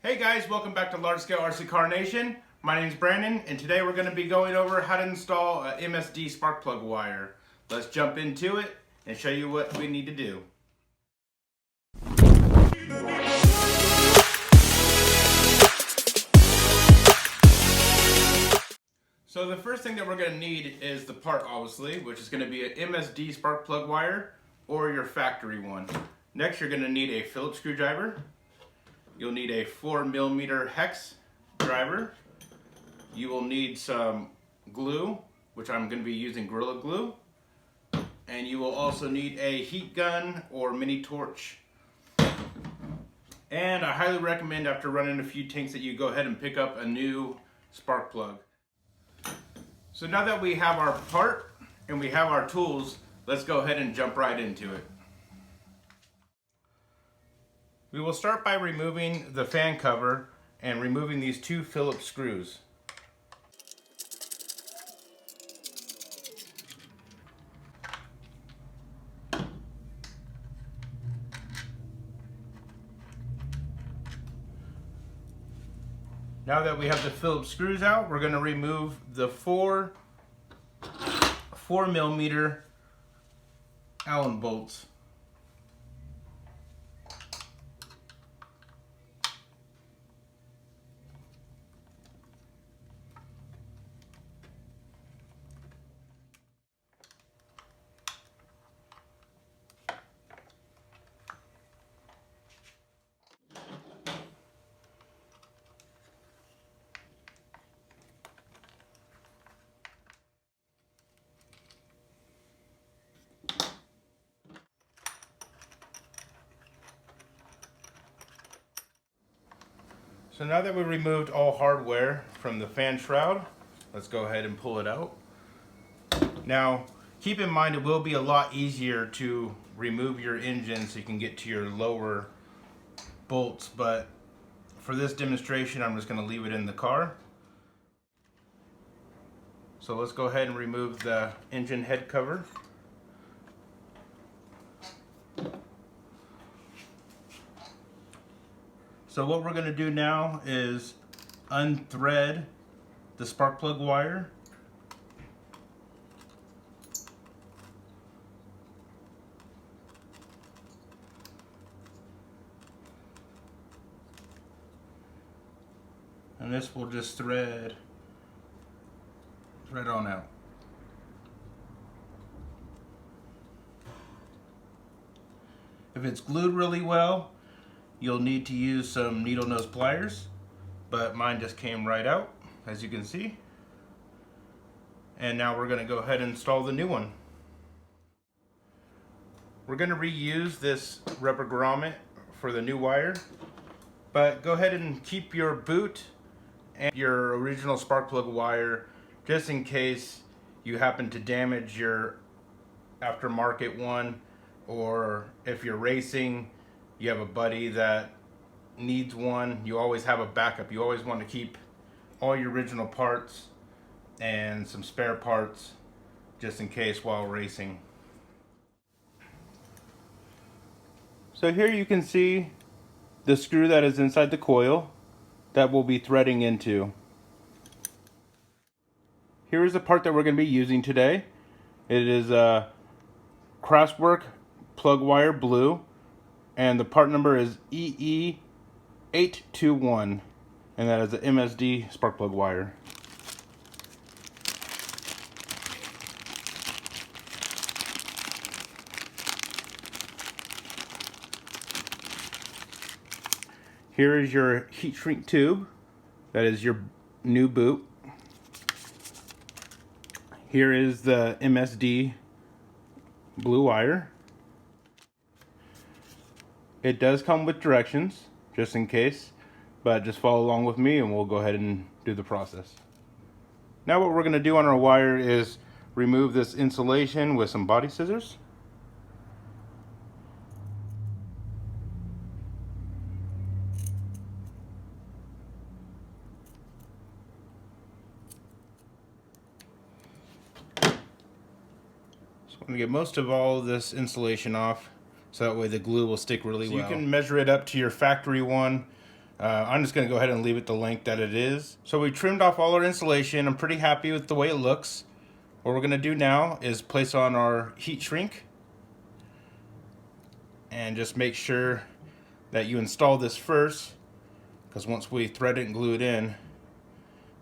Hey guys, welcome back to Large Scale RC Car Nation. My name is Brandon, and today we're going to be going over how to install a MSD spark plug wire. Let's jump into it and show you what we need to do. So the first thing that we're going to need is the part, obviously, which is going to be an MSD spark plug wire or your factory one. Next, you're going to need a Phillips screwdriver. You'll need a 4mm hex driver. You will need some glue, which I'm going to be using Gorilla Glue. And you will also need a heat gun or mini torch. And I highly recommend, after running a few tanks, that you go ahead and pick up a new spark plug. So now that we have our part and we have our tools, let's go ahead and jump right into it. We will start by removing the fan cover and removing these two Phillips screws. Now that we have the Phillips screws out, we're going to remove the 4mm Allen bolts. So now that we removed all hardware from the fan shroud, let's go ahead and pull it out. Now, keep in mind it will be a lot easier to remove your engine so you can get to your lower bolts, but for this demonstration I'm just going to leave it in the car. So let's go ahead and remove the engine head cover. So what we're going to do now is unthread the spark plug wire. And this will just thread on out. If it's glued really well, you'll need to use some needle nose pliers, but mine just came right out, as you can see. And now we're going to go ahead and install the new one. We're going to reuse this rubber grommet for the new wire, but go ahead and keep your boot and your original spark plug wire just in case you happen to damage your aftermarket one, or if you're racing, you have a buddy that needs one, you always have a backup. You always want to keep all your original parts and some spare parts just in case while racing. So here you can see the screw that is inside the coil that we'll be threading into. Here is the part that we're going to be using today. It is a Craftwerks plug wire blue, and the part number is EE821, and that is an MSD spark plug wire. Here is your heat shrink tube. That is your new boot. Here is the MSD blue wire. It does come with directions, just in case, but just follow along with me and we'll go ahead and do the process. Now what we're going to do on our wire is remove this insulation with some body scissors. So I'm going to get most of all of this insulation off, so that way the glue will stick really well. You can measure it up to your factory one. I'm just going to go ahead and leave it the length that it is. So we trimmed off all our insulation. I'm pretty happy with the way it looks. What we're going to do now is place on our heat shrink and just make sure that you install this first, because once we thread it and glue it in,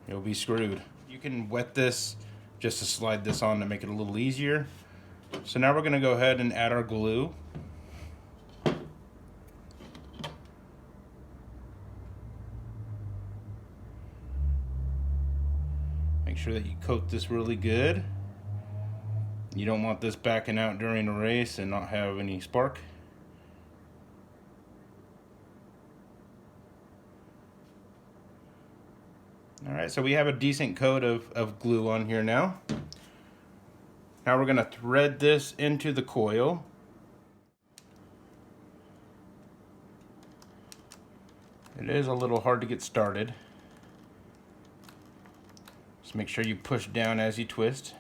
you'll be screwed. You can wet this just to slide this on to make it a little easier. So now we're going to go ahead and add our glue. Make sure that you coat this really good. You don't want this backing out during a race and not have any spark. Alright, so we have a decent coat of glue on here now. Now we're going to thread this into the coil. It is a little hard to get started. Just make sure you push down as you twist.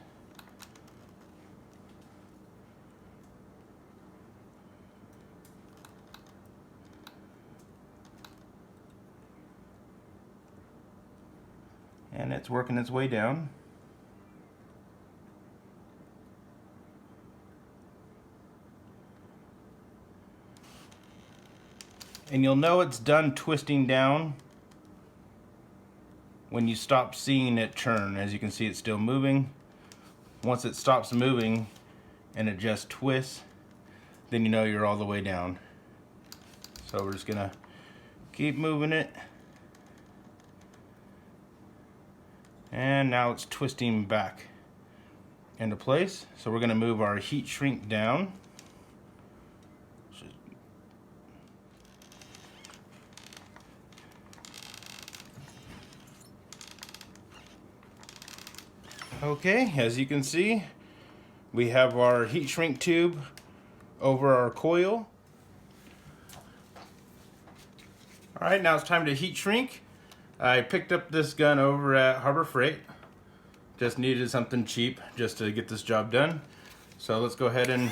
And it's working its way down. And you'll know it's done twisting down when you stop seeing it turn. As you can see, it's still moving. Once it stops moving and it just twists, then you know you're all the way down. So we're just gonna keep moving it. And now it's twisting back into place. So we're gonna move our heat shrink down. Okay, as you can see, we have our heat shrink tube over our coil. All right, now it's time to heat shrink. I picked up this gun over at Harbor Freight. Just needed something cheap just to get this job done. So let's go ahead and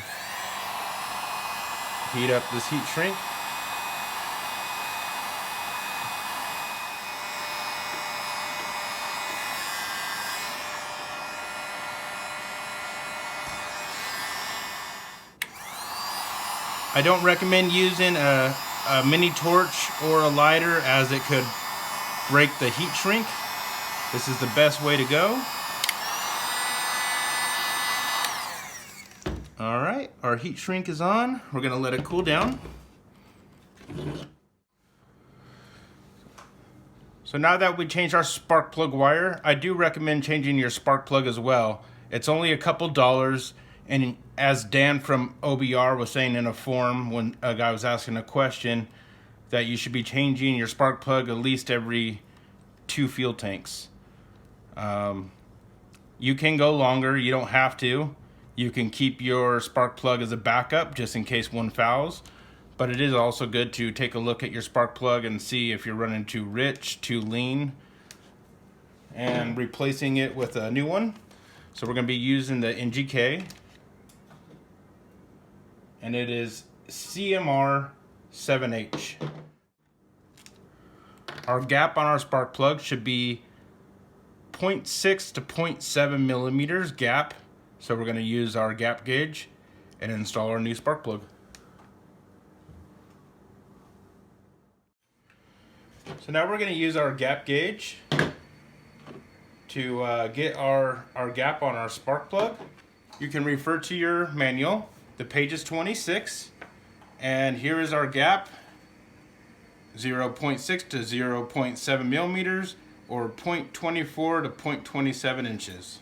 heat up this heat shrink. I don't recommend using a mini torch or a lighter, as it could break the heat shrink. This is the best way to go. All right, our heat shrink is on. We're gonna let it cool down. So now that we changed our spark plug wire, I do recommend changing your spark plug as well. It's only a couple dollars, and as Dan from OBR was saying in a forum when a guy was asking a question, that you should be changing your spark plug at least every 2 fuel tanks. You can go longer, you don't have to. You can keep your spark plug as a backup just in case one fouls. But it is also good to take a look at your spark plug and see if you're running too rich, too lean, and replacing it with a new one. So we're going to be using the NGK, and it is CMR 7H. Our gap on our spark plug should be 0.6 to 0.7 millimeters gap. So we're going to use our gap gauge and install our new spark plug. So now we're going to use our gap gauge to get our gap on our spark plug. You can refer to your manual. The page is 26, and here is our gap, 0.6 to 0.7 millimeters, or 0.24 to 0.27 inches.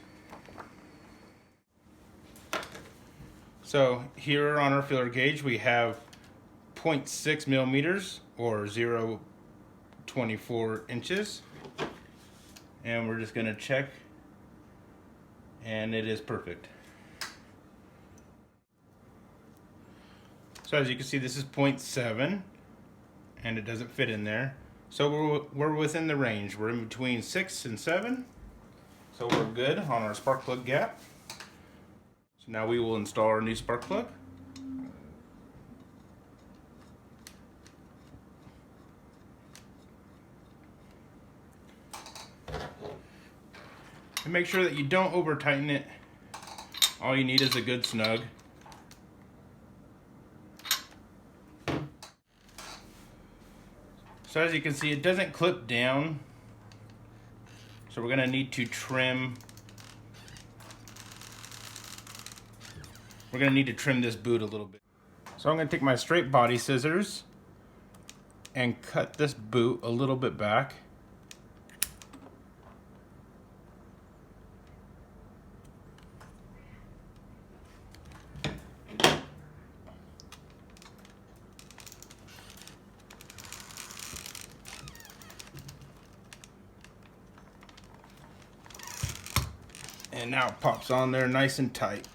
So here on our feeler gauge we have 0.6 millimeters, or 0.24 inches, and we're just going to check, and it is perfect. So as you can see, this is 0.7, and it doesn't fit in there. So we're within the range. We're in between 6 and 7. So we're good on our spark plug gap. So now we will install our new spark plug. And make sure that you don't over tighten it. All you need is a good snug. So as you can see, it doesn't clip down. So we're gonna need to trim. We're gonna need to trim this boot a little bit. So I'm gonna take my straight body scissors and cut this boot a little bit back. And now it pops on there nice and tight.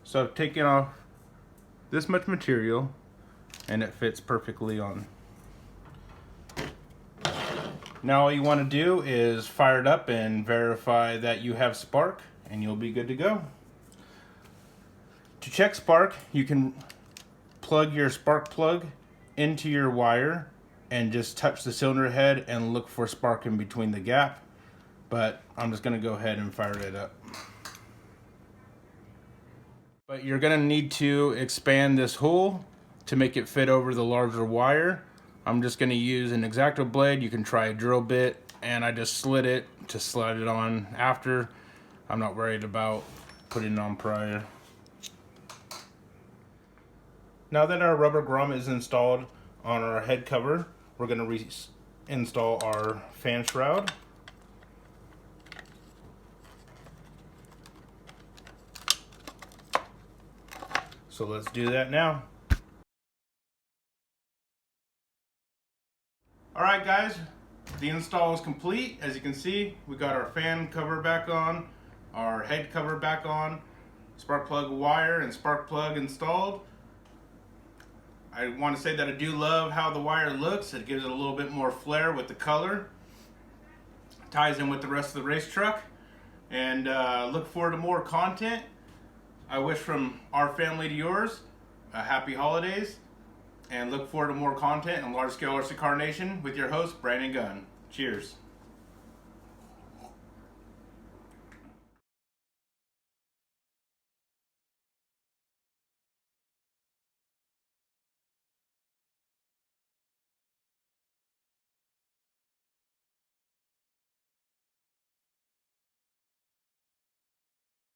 So I've taken off this much material and it fits perfectly on. Now all you want to do is fire it up and verify that you have spark and you'll be good to go. To check spark, you can plug your spark plug into your wire and just touch the cylinder head and look for spark in between the gap. But I'm just gonna go ahead and fire it up. But you're gonna need to expand this hole to make it fit over the larger wire. I'm just gonna use an X-Acto blade. You can try a drill bit, and I just slid it to slide it on after. I'm not worried about putting it on prior. Now that our rubber grommet is installed on our head cover, we're gonna reinstall our fan shroud. So let's do that now. Alright guys, the install is complete. As you can see, we got our fan cover back on, our head cover back on, spark plug wire and spark plug installed. I want to say that I do love how the wire looks. It gives it a little bit more flair with the color. Ties in with the rest of the race truck. And look forward to more content. I wish from our family to yours, happy holidays, and look forward to more content on Large Scale RC Car Nation with your host, Brandon Gunn. Cheers.